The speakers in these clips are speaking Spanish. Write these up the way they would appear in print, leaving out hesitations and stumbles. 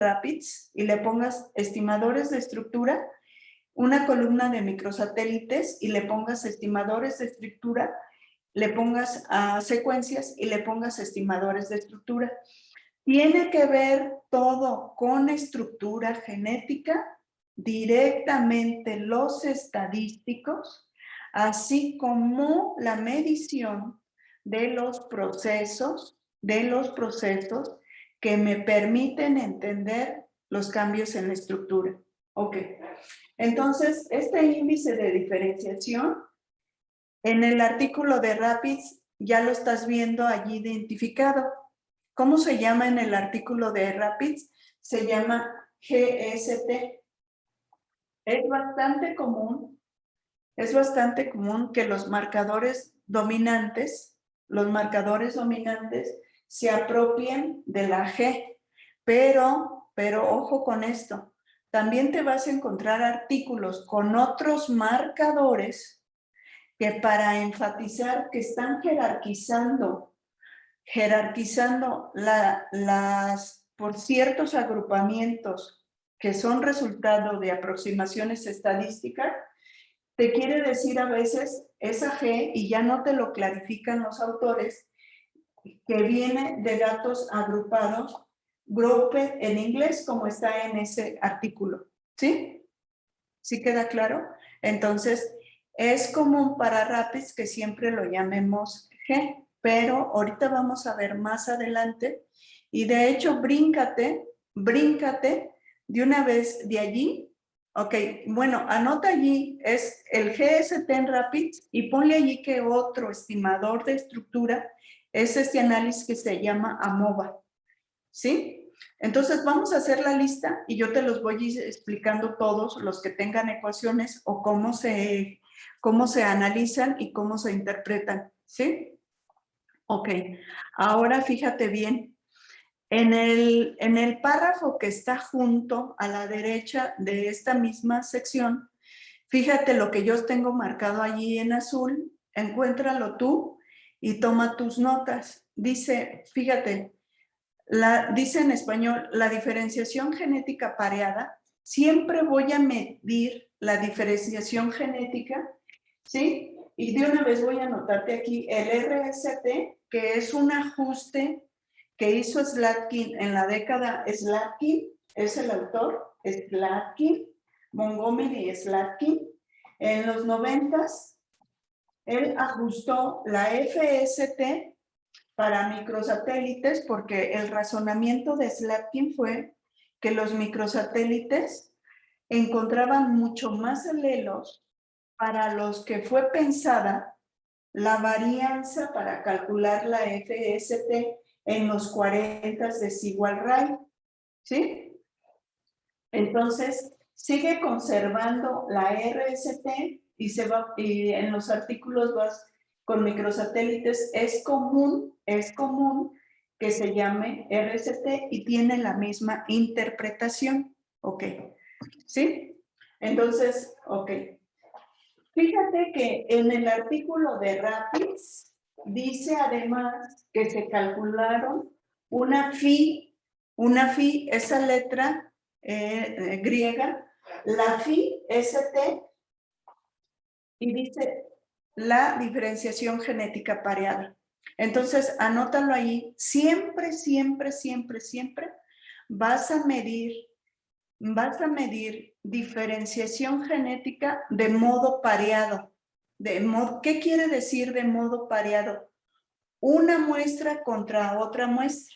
Rapids y le pongas estimadores de estructura, una columna de microsatélites y le pongas estimadores de estructura, le pongas secuencias y le pongas estimadores de estructura. Tiene que ver todo con estructura genética, directamente los estadísticos, así como la medición de los procesos que me permiten entender los cambios en la estructura. Ok, entonces este índice de diferenciación en el artículo de Rapids ya lo estás viendo allí identificado. ¿Cómo se llama en el artículo de Rapids? Se llama GST. Es bastante común que los marcadores dominantes se apropien de la G, pero ojo con esto, también te vas a encontrar artículos con otros marcadores que para enfatizar que están jerarquizando por ciertos agrupamientos que son resultado de aproximaciones estadísticas, te quiere decir a veces esa G, y ya no te lo clarifican los autores, que viene de datos agrupados, grouped en inglés, como está en ese artículo. ¿Sí? ¿Sí queda claro? Entonces, es común para Rapids que siempre lo llamemos G, pero ahorita vamos a ver más adelante, y de hecho, bríncate de una vez de allí. Ok, bueno, anota allí, es el GST en Rapids, y ponle allí que otro estimador de estructura es este análisis que se llama AMOVA, ¿sí? Entonces vamos a hacer la lista y yo te los voy a ir explicando todos los que tengan ecuaciones o cómo se analizan y cómo se interpretan, ¿sí? Ok, ahora fíjate bien. En el párrafo que está junto a la derecha de esta misma sección, fíjate lo que yo tengo marcado allí en azul, encuéntralo tú y toma tus notas. Dice, fíjate, dice en español, la diferenciación genética pareada, siempre voy a medir la diferenciación genética, ¿sí? Y de una vez voy a anotarte aquí el RST, que es un ajuste que hizo Slatkin en la década. Slatkin es el autor, Slatkin, Montgomery Slatkin. En los 90s, él ajustó la FST para microsatélites porque el razonamiento de Slatkin fue que los microsatélites encontraban mucho más alelos para los que fue pensada la varianza para calcular la FST en los 40 de Sewall-Wright, ¿sí? Entonces, sigue conservando la RST y en los artículos vas con microsatélites. Es común que se llame RST y tiene la misma interpretación, ¿ok? ¿Sí? Entonces, ok. Fíjate que en el artículo de Rapids dice además que se calcularon una phi, esa letra griega, la phi ST, y dice la diferenciación genética pareada. Entonces, anótalo ahí. Siempre vas a medir diferenciación genética de modo pareado. ¿Qué quiere decir de modo pareado? Una muestra contra otra muestra.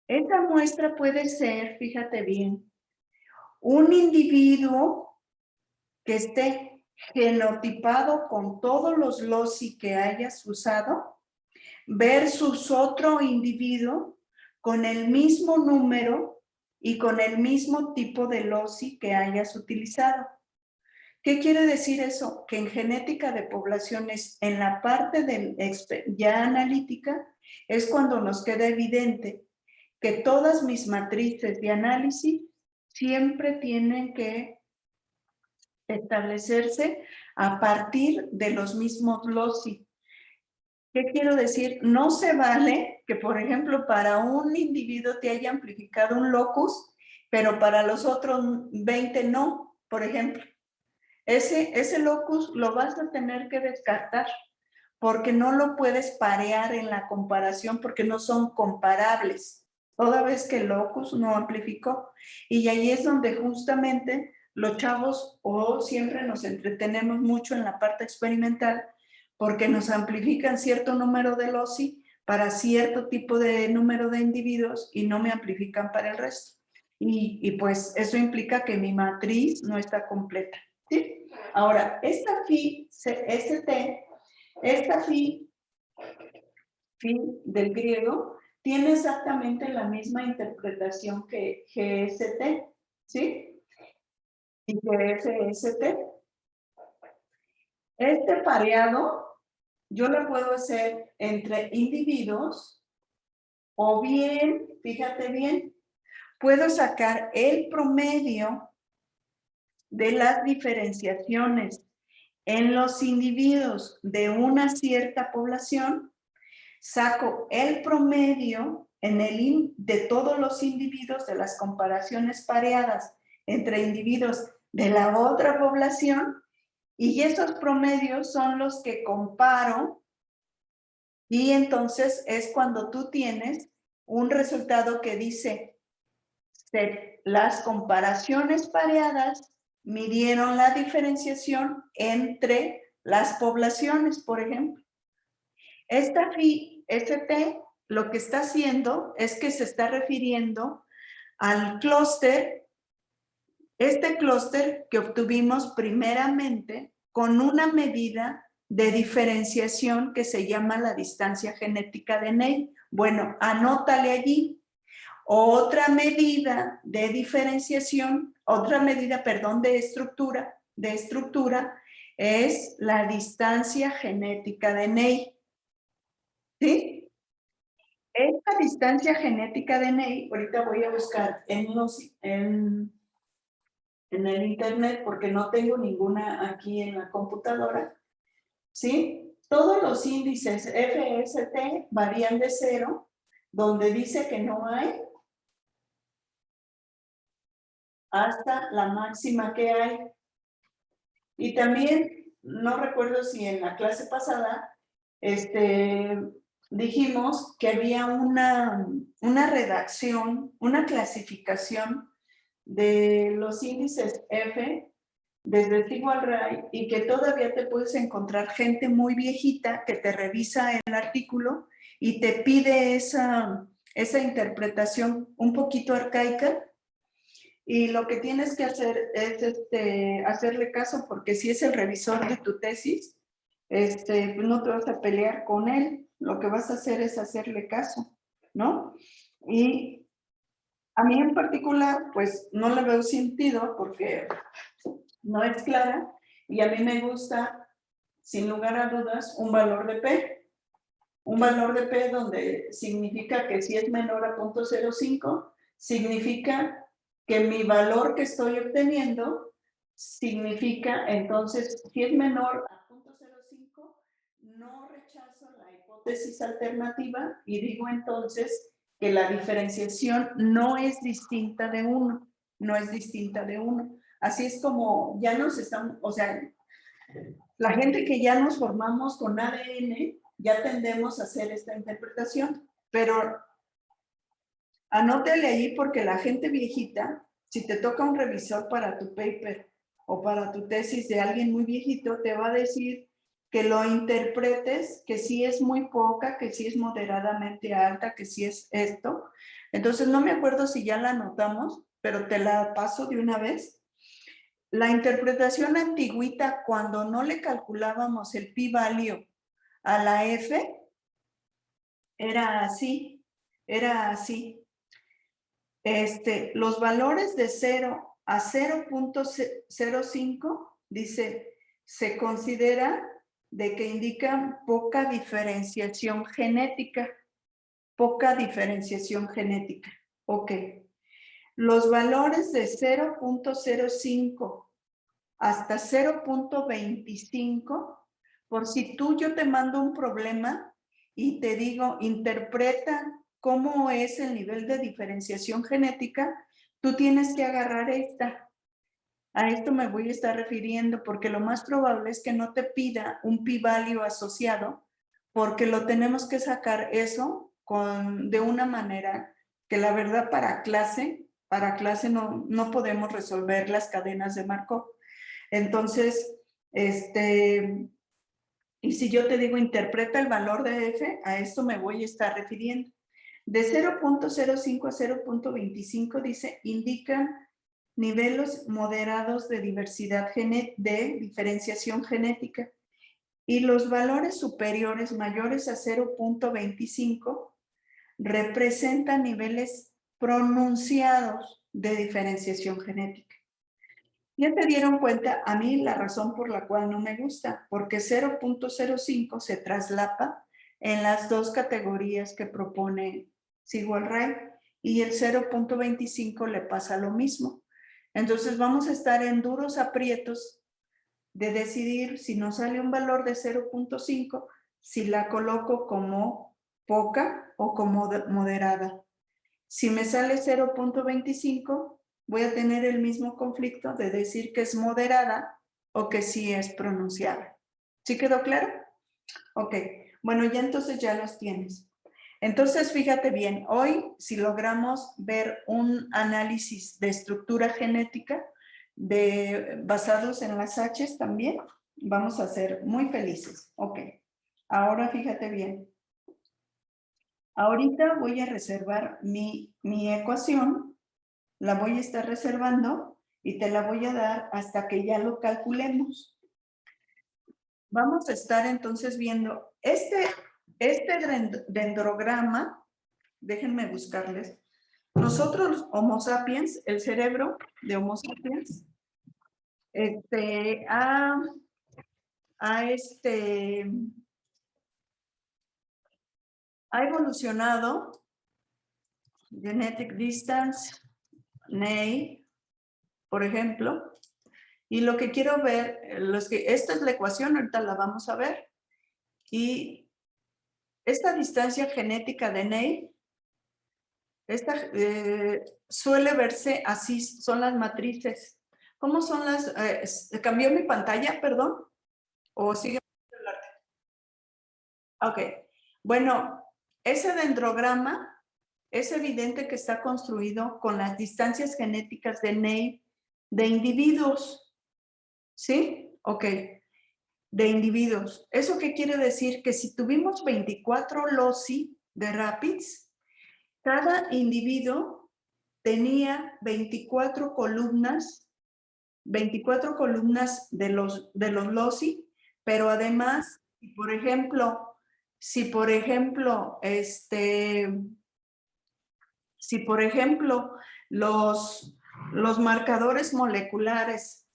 Esa muestra puede ser, fíjate bien, un individuo que esté genotipado con todos los loci que hayas usado versus otro individuo con el mismo número y con el mismo tipo de loci que hayas utilizado. ¿Qué quiere decir eso? Que en genética de poblaciones, en la parte ya analítica, es cuando nos queda evidente que todas mis matrices de análisis siempre tienen que establecerse a partir de los mismos loci. ¿Qué quiero decir? No se vale que, por ejemplo, para un individuo te haya amplificado un locus, pero para los otros 20 no, por ejemplo. Ese locus lo vas a tener que descartar porque no lo puedes parear en la comparación porque no son comparables, toda vez que el locus no amplificó. Y ahí es donde justamente los chavos o siempre nos entretenemos mucho en la parte experimental porque nos amplifican cierto número de loci para cierto tipo de número de individuos y no me amplifican para el resto. Y pues eso implica que mi matriz no está completa. ¿Sí? Ahora, esta phi, esta phi del griego, tiene exactamente la misma interpretación que GST, ¿sí? Y GFST. Este pareado yo lo puedo hacer entre individuos o bien, fíjate bien, puedo sacar el promedio de las diferenciaciones en los individuos de una cierta población, saco el promedio de todos los individuos de las comparaciones pareadas entre individuos de la otra población y esos promedios son los que comparo y entonces es cuando tú tienes un resultado que dice las comparaciones pareadas midieron la diferenciación entre las poblaciones, por ejemplo. Esta phi ST lo que está haciendo es que se está refiriendo al clúster, este clúster que obtuvimos primeramente con una medida de diferenciación que se llama la distancia genética de Ney. Bueno, anótale allí. Otra medida de diferenciación, otra medida, perdón, de estructura es la distancia genética de Ney. ¿Sí? Esta distancia genética de Ney, ahorita voy a buscar en el internet porque no tengo ninguna aquí en la computadora, ¿sí? Todos los índices FST varían de 0, donde dice que no hay, hasta la máxima que hay. Y también, no recuerdo si en la clase pasada, dijimos que había una redacción, una clasificación de los índices F desde Sigwald Ray y que todavía te puedes encontrar gente muy viejita que te revisa el artículo y te pide esa interpretación un poquito arcaica. Y lo que tienes que hacer es hacerle caso porque si es el revisor de tu tesis, pues no te vas a pelear con él. Lo que vas a hacer es hacerle caso, ¿no? Y a mí en particular, pues no le veo sentido porque no es clara y a mí me gusta, sin lugar a dudas, un valor de P. Un valor de P donde significa que si es menor a 0.05, significa que mi valor que estoy obteniendo significa, entonces, si es menor a 0.05, no rechazo la hipótesis alternativa y digo entonces que la diferenciación no es distinta de 1, no es distinta de 1. Así es como ya nos estamos, o sea, la gente que ya nos formamos con ADN, ya tendemos a hacer esta interpretación, pero anótele ahí porque la gente viejita, si te toca un revisor para tu paper o para tu tesis de alguien muy viejito, te va a decir que lo interpretes, que sí es muy poca, que sí es moderadamente alta, que sí es esto. Entonces no me acuerdo si ya la anotamos, pero te la paso de una vez. La interpretación antigüita, cuando no le calculábamos el p-value a la f, era así, era así. Los valores de 0 a 0.05, dice, se considera de que indican poca diferenciación genética. Poca diferenciación genética. Ok. Los valores de 0.05 hasta 0.25, por si yo te mando un problema y te digo, interpreta cómo es el nivel de diferenciación genética, tú tienes que agarrar esta. A esto me voy a estar refiriendo porque lo más probable es que no te pida un p-value asociado porque lo tenemos que sacar eso de una manera que la verdad para clase no podemos resolver las cadenas de Markov. Entonces, y si yo te digo interpreta el valor de F, a esto me voy a estar refiriendo. De 0.05 a 0.25 dice, indican niveles moderados de diversidad de diferenciación genética. Y los valores superiores mayores a 0.25 representan niveles pronunciados de diferenciación genética. Ya te dieron cuenta, a mí la razón por la cual no me gusta, porque 0.05 se traslapa en las dos categorías que propone Sigwald-Ray y el 0.25 le pasa lo mismo. Entonces vamos a estar en duros aprietos de decidir si nos sale un valor de 0.5, si la coloco como poca o como moderada. Si me sale 0.25, voy a tener el mismo conflicto de decir que es moderada o que sí es pronunciada. ¿Sí quedó claro? Ok, bueno, ya entonces ya los tienes. Entonces, fíjate bien, hoy si logramos ver un análisis de estructura genética basados en las H's también, vamos a ser muy felices. Ok, ahora fíjate bien. Ahorita voy a reservar mi ecuación, la voy a estar reservando y te la voy a dar hasta que ya lo calculemos. Vamos a estar entonces viendo este dendrograma, déjenme buscarles. Nosotros, Homo sapiens, el cerebro de Homo sapiens, ha evolucionado genetic distance, NEI, por ejemplo, y lo que quiero ver, esta es la ecuación, ahorita la vamos a ver, y esta distancia genética de NEI, suele verse así, son las matrices. ¿Cómo son las? ¿Cambió mi pantalla, perdón? ¿O sigue? Ok, bueno, ese dendrograma es evidente que está construido con las distancias genéticas de NEI de individuos, ¿sí? Ok, de individuos. ¿Eso qué quiere decir? Que si tuvimos 24 loci de Rapids, cada individuo tenía 24 columnas de los loci, pero además, por ejemplo, si por ejemplo, los marcadores moleculares,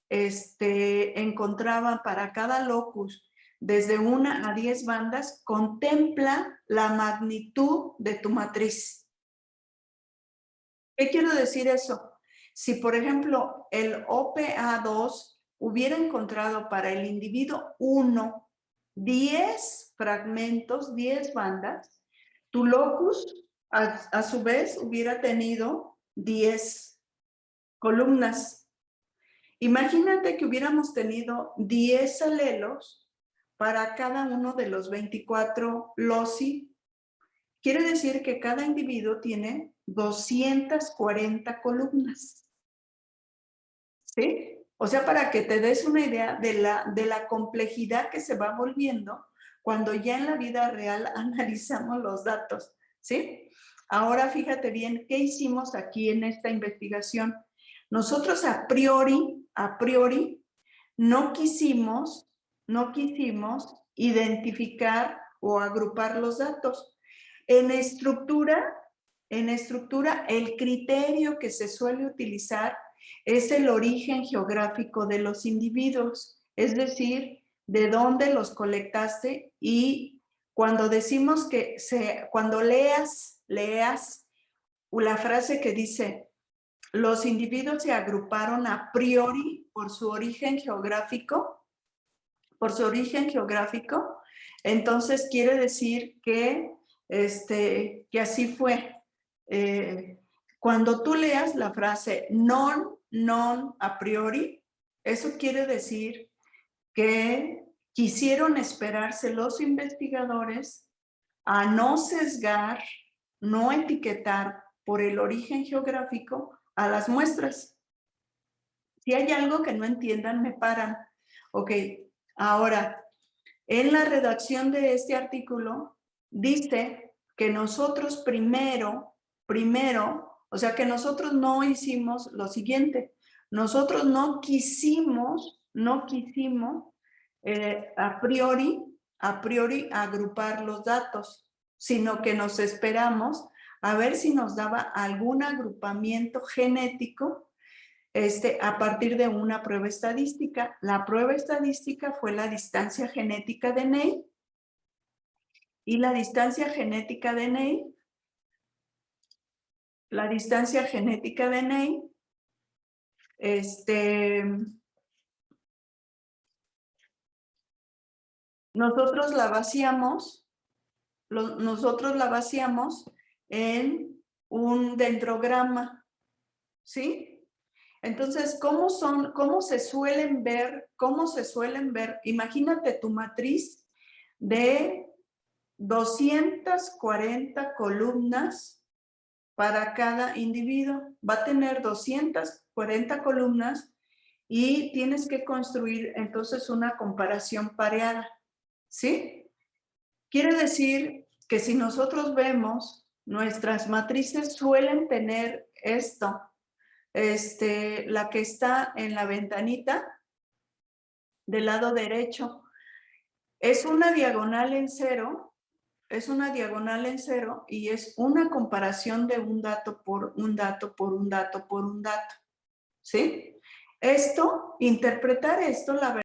encontraban para cada locus desde 1 a 10 bandas, contempla la magnitud de tu matriz. ¿Qué quiero decir eso? Si, por ejemplo, el OPA2 hubiera encontrado para el individuo 1 10 fragmentos, 10 bandas, tu locus, a su vez, hubiera tenido 10 columnas. Imagínate que hubiéramos tenido 10 alelos para cada uno de los 24 loci. Quiere decir que cada individuo tiene 240 columnas. ¿Sí? O sea, para que te des una idea de la complejidad que se va volviendo cuando ya en la vida real analizamos los datos. ¿Sí? Ahora fíjate bien, ¿qué hicimos aquí en esta investigación? Nosotros a priori, no quisimos identificar o agrupar los datos. En estructura, el criterio que se suele utilizar es el origen geográfico de los individuos, es decir, de dónde los colectaste, y cuando decimos que cuando leas la frase que dice los individuos se agruparon a priori por su origen geográfico, por su origen geográfico, entonces quiere decir que así fue. Cuando tú leas la frase non a priori, eso quiere decir que quisieron esperarse los investigadores a no sesgar, no etiquetar por el origen geográfico a las muestras. Si hay algo que no entiendan, me paran. Ok, ahora, en la redacción de este artículo dice que nosotros primero, o sea que nosotros no hicimos lo siguiente. Nosotros no quisimos a priori agrupar los datos, sino que nos esperamos a ver si nos daba algún agrupamiento genético a partir de una prueba estadística. La prueba estadística fue la distancia genética de Ney, y la distancia genética de Ney, nosotros la vaciamos en un dendrograma, ¿sí? Entonces, ¿cómo se suelen ver? Imagínate tu matriz de 240 columnas para cada individuo. Va a tener 240 columnas y tienes que construir entonces una comparación pareada, ¿sí? Quiere decir que si nosotros vemos, nuestras matrices suelen tener esto. La que está en la ventanita del lado derecho es una diagonal en cero, y es una comparación de un dato por un dato por un dato por un dato, ¿sí? Interpretar esto, la verdad,